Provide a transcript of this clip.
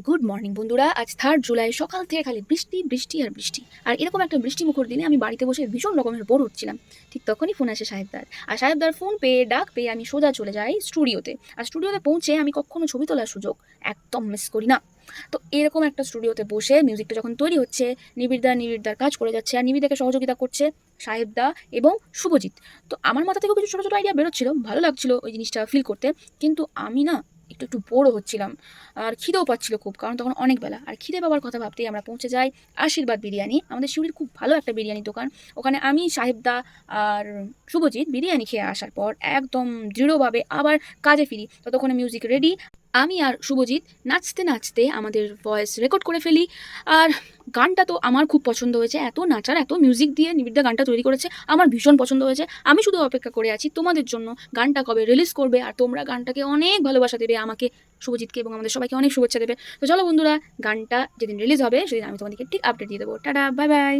Good morning বন্ধুরা। আজ 3 জুলাই সকাল থেকে খালি বৃষ্টি বৃষ্টি আর বৃষ্টি। আর এরকম একটা বৃষ্টিমুখর দিনে আমি বাড়িতে বসে ভীষণ রকমের বোর হচ্ছিলাম। ঠিক তখনই ফোন আসে সাহেবদার। আর সাহেবদার ফোন পেয়ে ডাক পেয়ে আমি সোজা চলে যাই স্টুডিওতে। আর স্টুডিওতে পৌঁছে আমি কখনো ছবি তোলার সুযোগ একদম মিস করি না। তো এরকম একটা স্টুডিওতে বসে মিউজিকটা যখন তৈরি হচ্ছে, নিবিড়দার কাজ করে যাচ্ছে আর নিবিড়দাকে সহযোগিতা করছে সাহেবদা এবং শুভজিৎ। তো আমার মাথা থেকেও কিছু ছোটো ছোটো আইডিয়া বেরোচ্ছিল, ভালো লাগছিল ওই জিনিসটা ফিল করতে। কিন্তু আমি না একটু একটু বোরও হচ্ছিলাম। আর খিদেও পাচ্ছিল খুব, কারণ তখন অনেক বেলা। আর খিদে পাওয়ার কথা ভাবতেই আমরা পৌঁছে যাই আশীর্বাদ বিরিয়ানি, আমাদের শিউরির খুব ভালো একটা বিরিয়ানির দোকান। ওখানে আমি, সাহেবদা আর শুভজিৎ বিরিয়ানি খেয়ে আসার পর একদম দৃঢ়ভাবে আবার কাজে ফিরি। ততক্ষণে মিউজিক রেডি। আমি আর শুভজিৎ নাচতে নাচতে আমাদের ভয়েস রেকর্ড করে ফেলি। আর গানটা তো আমার খুব পছন্দ হয়েছে, এত নাচার এত মিউজিক দিয়ে নিবিড়দা গানটা তৈরি করেছে, আমার ভীষণ পছন্দ হয়েছে। আমি শুধু অপেক্ষা করে আছি তোমাদের জন্য, গানটা কবে রিলিজ করবে আর তোমরা গানটাকে অনেক ভালোবাসা দেবে, আমাকে, শুভজিৎকে এবং আমাদের সবাইকে অনেক শুভেচ্ছা দেবে। তো চলো বন্ধুরা, গানটা যেদিন রিলিজ হবে সেদিন আমি তোমাদেরকে ঠিক আপডেট দিয়ে দেবো। Tata, bye bye.